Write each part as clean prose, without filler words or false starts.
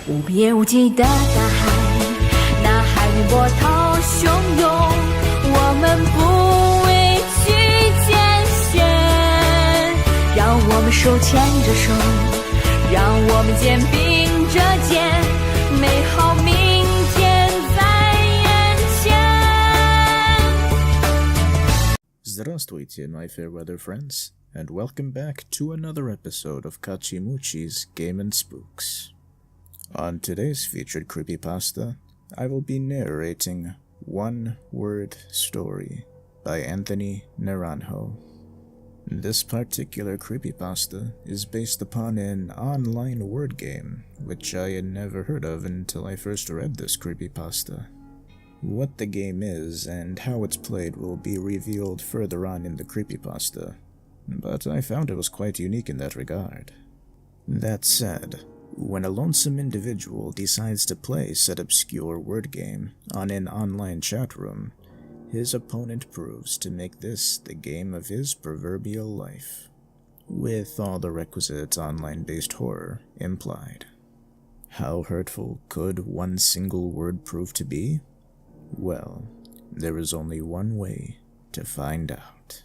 无边无际的大海，那海面波涛汹涌，我们不畏惧艰险，让我们手牵着手，让我们肩并着肩，美好明天在眼前。 Здравствуйте, my fair weather friends, and welcome back to another episode of Kachimuchi's Game and Spooks. On today's featured creepypasta, I will be narrating One Word Story by Anthony Naranjo. This particular creepypasta is based upon an online word game, which I had never heard of until I first read this creepypasta. What the game is and how it's played will be revealed further on in the creepypasta, but I found it was quite unique in that regard. That said, when a lonesome individual decides to play said obscure word game on an online chat room, his opponent proves to make this the game of his proverbial life, with all the requisite online-based horror implied. How hurtful could one single word prove to be? Well, there is only one way to find out.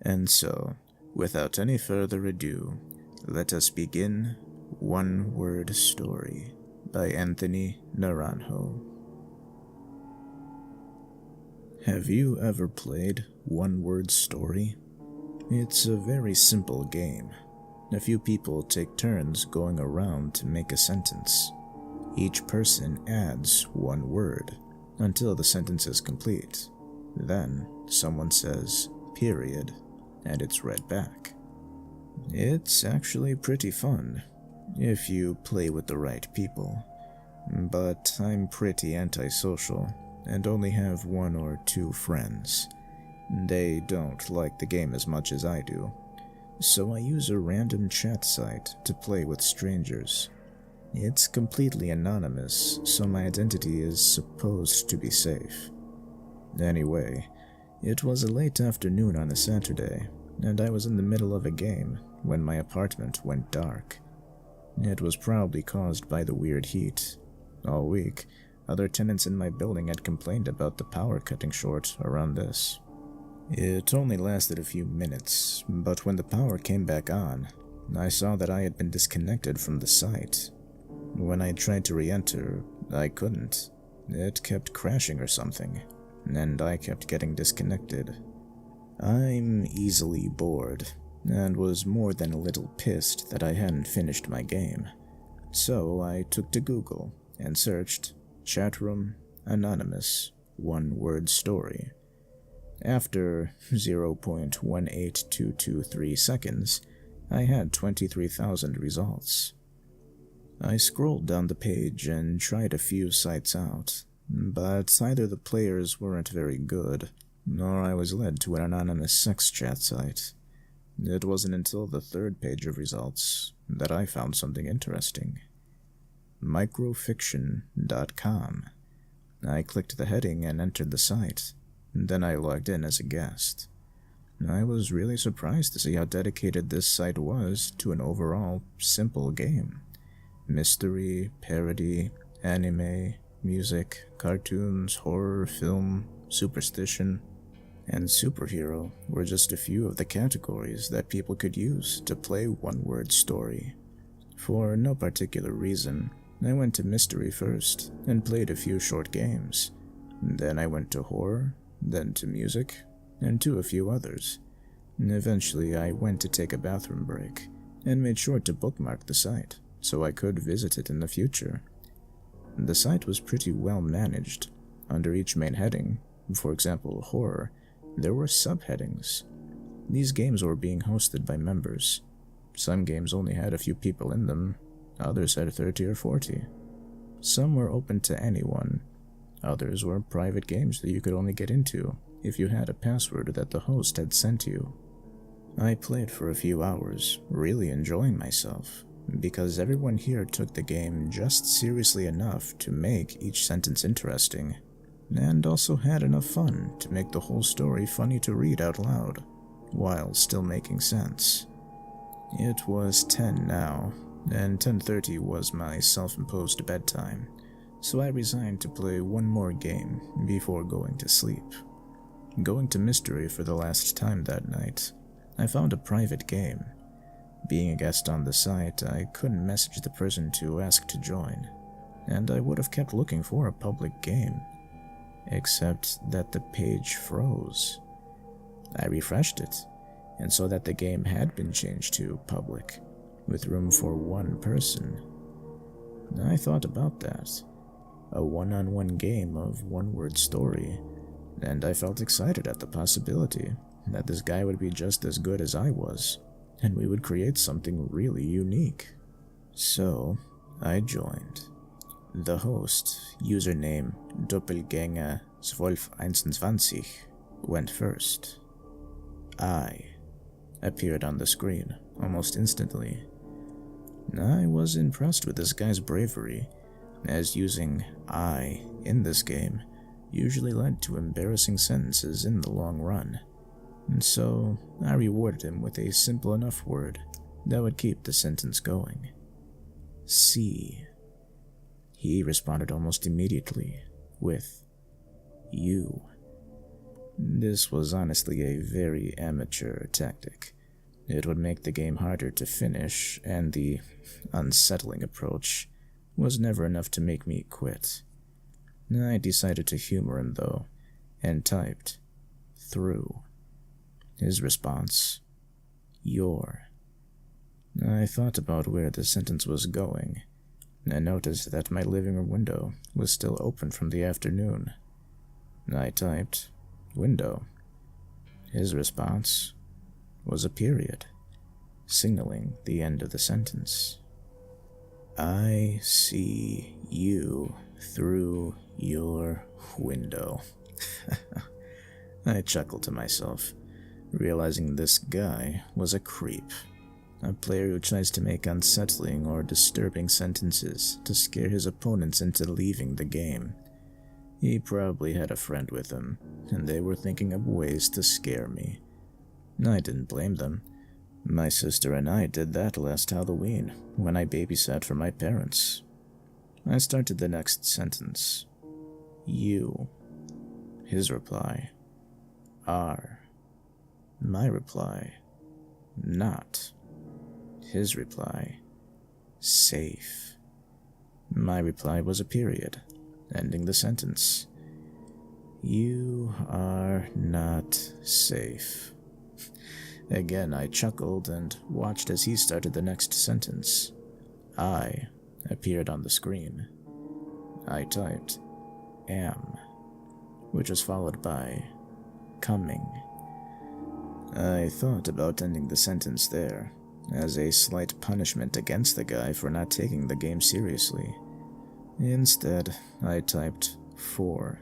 And so, without any further ado, let us begin One Word Story by Anthony Naranjo. Have you ever played One Word Story? It's a very simple game. A few people take turns going around to make a sentence. Each person adds one word until the sentence is complete. Then someone says, period, and it's read back. It's actually pretty fun if you play with the right people, but I'm pretty antisocial and only have one or two friends. They don't like the game as much as I do, so I use a random chat site to play with strangers. It's completely anonymous, so my identity is supposed to be safe. Anyway, it was a late afternoon on a Saturday, and I was in the middle of a game when my apartment went dark. It was probably caused by the weird heat. All week, other tenants in my building had complained about the power cutting short around this. It only lasted a few minutes, but when the power came back on, I saw that I had been disconnected from the site. When I tried to re-enter, I couldn't. It kept crashing or something, and I kept getting disconnected. I'm easily bored, and was more than a little pissed that I hadn't finished my game. So I took to Google and searched chatroom anonymous one word story. After 0.18223 seconds, I had 23,000 results. I scrolled down the page and tried a few sites out, but either the players weren't very good, nor I was led to an anonymous sex chat site. It wasn't until the third page of results that I found something interesting. Microfiction.com. I clicked the heading and entered the site. Then I logged in as a guest. I was really surprised to see how dedicated this site was to an overall simple game. Mystery, parody, anime, music, cartoons, horror, film, superstition, and superhero were just a few of the categories that people could use to play One Word Story. For no particular reason, I went to mystery first and played a few short games. Then I went to horror, then to music, and to a few others. Eventually, I went to take a bathroom break and made sure to bookmark the site so I could visit it in the future. The site was pretty well managed. Under each main heading, for example, horror, there were subheadings. These games were being hosted by members. Some games only had a few people in them, others had 30 or 40. Some were open to anyone. Others were private games that you could only get into if you had a password that the host had sent you. I played for a few hours, really enjoying myself, because everyone here took the game just seriously enough to make each sentence interesting, and also had enough fun to make the whole story funny to read out loud, while still making sense. It was 10 now, and 10:30 was my self-imposed bedtime, so I resigned to play one more game before going to sleep. Going to Mystery for the last time that night, I found a private game. Being a guest on the site, I couldn't message the person to ask to join, and I would have kept looking for a public game, except that the page froze. I refreshed it, and saw that the game had been changed to public, with room for one person. I thought about that. A one-on-one game of one-word story, and I felt excited at the possibility that this guy would be just as good as I was, and we would create something really unique. So, I joined. The host, username Doppelgänger 1221, went first. I appeared on the screen almost instantly. I was impressed with this guy's bravery, as using I in this game usually led to embarrassing sentences in the long run, and so I rewarded him with a simple enough word that would keep the sentence going. See. He responded almost immediately with you. This was honestly a very amateur tactic. It would make the game harder to finish, and the unsettling approach was never enough to make me quit. I decided to humor him, though, and typed through. His response, your. I thought about where the sentence was going, and noticed that my living room window was still open from the afternoon. I typed window. His response was a period, signaling the end of the sentence. I see you through your window. I chuckled to myself, realizing this guy was a creep, a player who tries to make unsettling or disturbing sentences to scare his opponents into leaving the game. He probably had a friend with him, and they were thinking of ways to scare me. I didn't blame them. My sister and I did that last Halloween, when I babysat for my parents. I started the next sentence. You. His reply. Are. My reply. Not. His reply. Safe. My reply was a period, ending the sentence. You are not safe. Again, I chuckled and watched as he started the next sentence. I appeared on the screen. I typed am, which was followed by coming. I thought about ending the sentence there, as a slight punishment against the guy for not taking the game seriously. Instead, I typed for,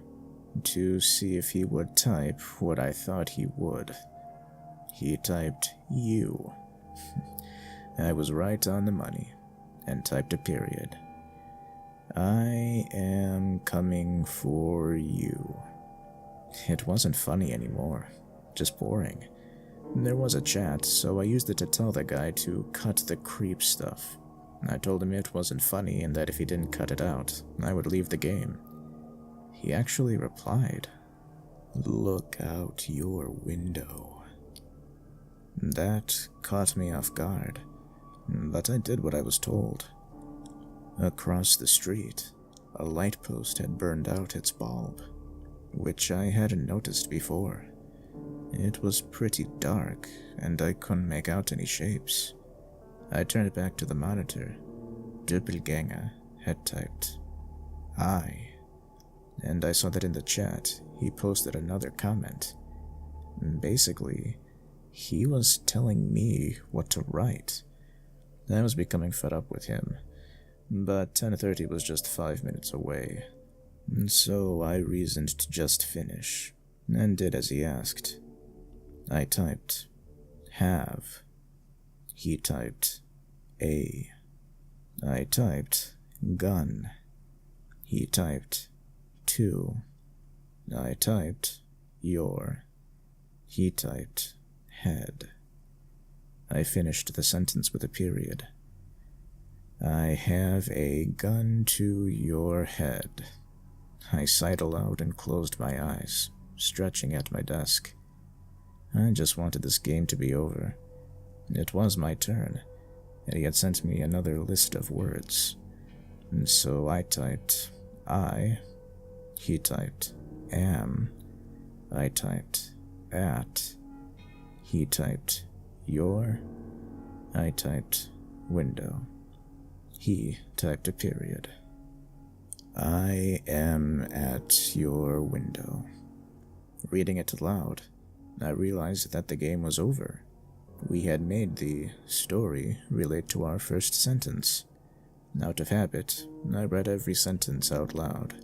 to see if he would type what I thought he would. He typed you. I was right on the money, and typed a period. I am coming for you. It wasn't funny anymore, just boring. There was a chat, so I used it to tell the guy to cut the creep stuff. I told him it wasn't funny and that if he didn't cut it out, I would leave the game. He actually replied, "Look out your window." That caught me off guard, but I did what I was told. Across the street, a light post had burned out its bulb, which I hadn't noticed before. It was pretty dark, and I couldn't make out any shapes. I turned back to the monitor. Doppelgänger had typed I, and I saw that in the chat he posted another comment. Basically, he was telling me what to write. I was becoming fed up with him, but 10:30 was just 5 minutes away, and so I reasoned to just finish, and did as he asked. I typed have. He typed a. I typed gun. He typed to. I typed your. He typed head. I finished the sentence with a period. I have a gun to your head. I sighed aloud and closed my eyes, stretching at my desk. I just wanted this game to be over. It was my turn, and he had sent me another list of words. And so I typed I, he typed am, I typed at, he typed your, I typed window, he typed a period. I am at your window. Reading it aloud, I realized that the game was over. We had made the story relate to our first sentence. Out of habit, I read every sentence out loud.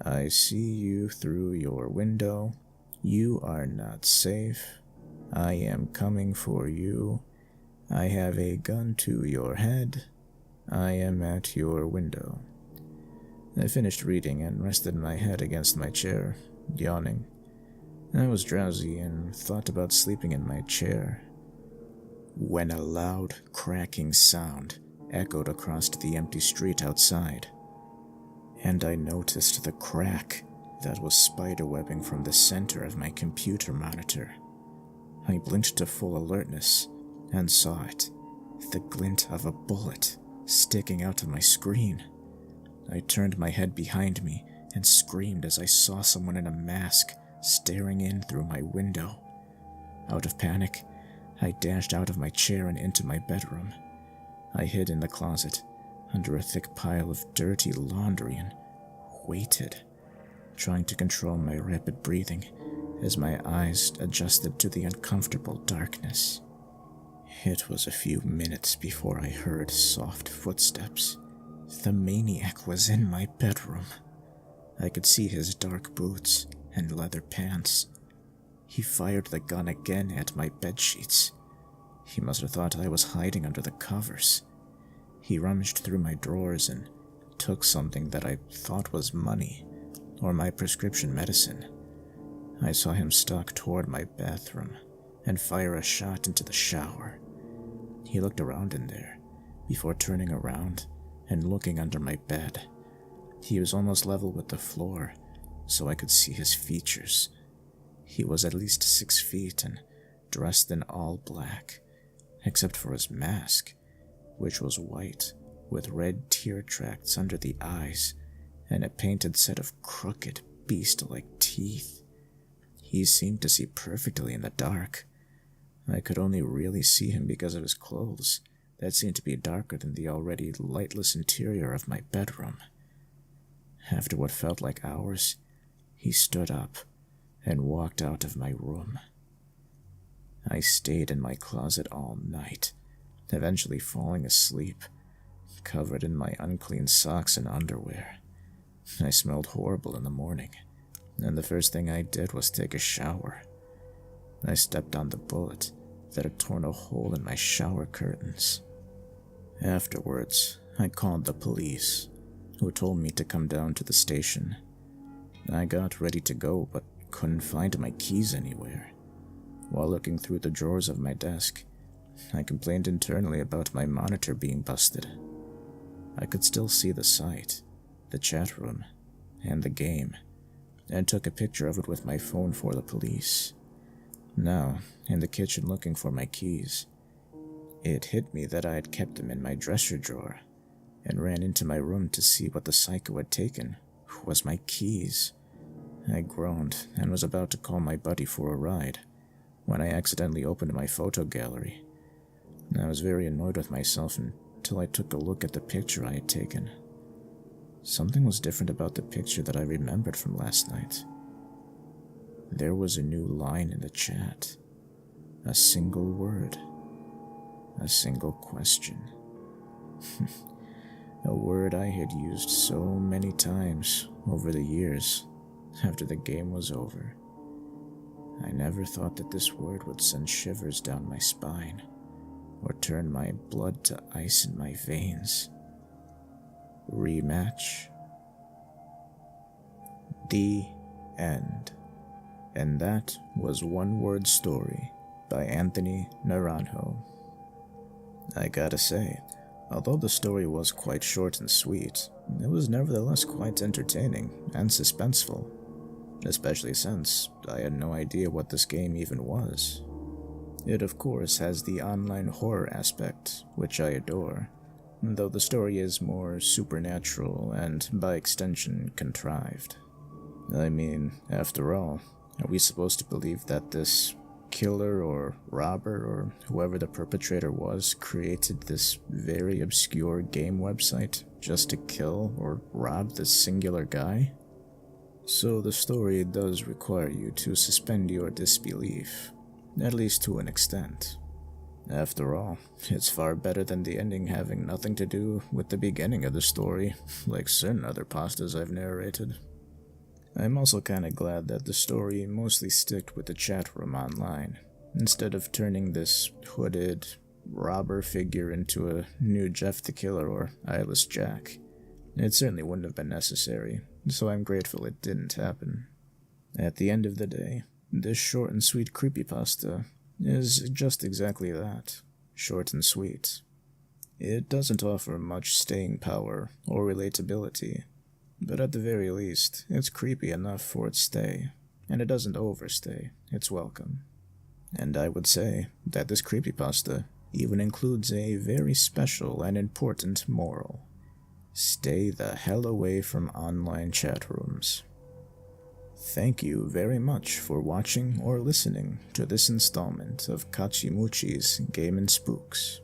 I see you through your window. You are not safe. I am coming for you. I have a gun to your head. I am at your window. I finished reading and rested my head against my chair, yawning. I was drowsy and thought about sleeping in my chair, when a loud, cracking sound echoed across the empty street outside, and I noticed the crack that was spiderwebbing from the center of my computer monitor. I blinked to full alertness and saw it, the glint of a bullet sticking out of my screen. I turned my head behind me and screamed as I saw someone in a mask staring in through my window. Out of panic, I dashed out of my chair and into my bedroom. I hid in the closet, under a thick pile of dirty laundry, and waited, trying to control my rapid breathing as my eyes adjusted to the uncomfortable darkness. It was a few minutes before I heard soft footsteps. The maniac was in my bedroom. I could see his dark boots and leather pants. He fired the gun again at my bedsheets. He must have thought I was hiding under the covers. He rummaged through my drawers and took something that I thought was money, or my prescription medicine. I saw him stalk toward my bathroom and fire a shot into the shower. He looked around in there, before turning around and looking under my bed. He was almost level with the floor, so I could see his features. He was at least 6 feet and dressed in all black, except for his mask, which was white, with red tear tracts under the eyes and a painted set of crooked, beast-like teeth. He seemed to see perfectly in the dark. I could only really see him because of his clothes that seemed to be darker than the already lightless interior of my bedroom. After what felt like hours, he stood up and walked out of my room. I stayed in my closet all night, eventually falling asleep, covered in my unclean socks and underwear. I smelled horrible in the morning, and the first thing I did was take a shower. I stepped on the bullet that had torn a hole in my shower curtains. Afterwards, I called the police, who told me to come down to the station. I got ready to go, but couldn't find my keys anywhere. While looking through the drawers of my desk, I complained internally about my monitor being busted. I could still see the site, the chat room, and the game, and took a picture of it with my phone for the police. Now, in the kitchen looking for my keys, it hit me that I had kept them in my dresser drawer, and ran into my room to see what the psycho had taken was my keys. I groaned and was about to call my buddy for a ride when I accidentally opened my photo gallery. I was very annoyed with myself until I took a look at the picture I had taken. Something was different about the picture that I remembered from last night. There was a new line in the chat, a single word, a single question. A word I had used so many times over the years after the game was over. I never thought that this word would send shivers down my spine or turn my blood to ice in my veins. Rematch. The end. And that was One Word Story by Anthony Naranjo. I gotta say, Although the story was quite short and sweet, it was nevertheless quite entertaining and suspenseful, especially since I had no idea what this game even was. It of course has the online horror aspect, which I adore, though the story is more supernatural and, by extension, contrived. I mean, after all, are we supposed to believe that this killer or robber or whoever the perpetrator was created this very obscure game website just to kill or rob this singular guy? So the story does require you to suspend your disbelief, at least to an extent. After all, it's far better than the ending having nothing to do with the beginning of the story, like certain other pastas I've narrated. I'm also kinda glad that the story mostly sticked with the chat room online, instead of turning this hooded robber figure into a new Jeff the Killer or Eyeless Jack. It certainly wouldn't have been necessary, so I'm grateful it didn't happen. At the end of the day, this short and sweet creepypasta is just exactly that, short and sweet. It doesn't offer much staying power or relatability, but at the very least, it's creepy enough for its stay, and it doesn't overstay its welcome. And I would say that this creepypasta even includes a very special and important moral. Stay the hell away from online chat rooms. Thank you very much for watching or listening to this installment of Kachimuchi's Game and Spooks.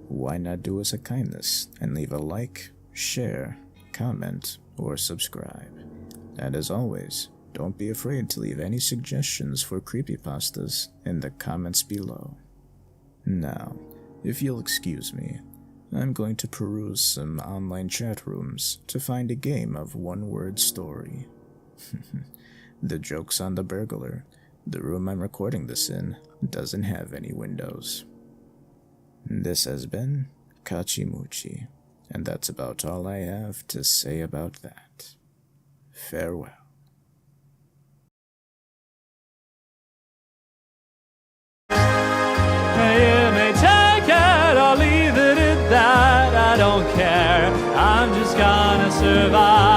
Why not do us a kindness and leave a like, share, comment, or subscribe. And as always, don't be afraid to leave any suggestions for creepypastas in the comments below. Now, if you'll excuse me, I'm going to peruse some online chat rooms to find a game of one-word story. The joke's on the burglar. The room I'm recording this in doesn't have any windows. This has been Kachimuchi, and that's about all I have to say about that. Farewell. You may take it or leave it at that, I don't care, I'm just gonna survive.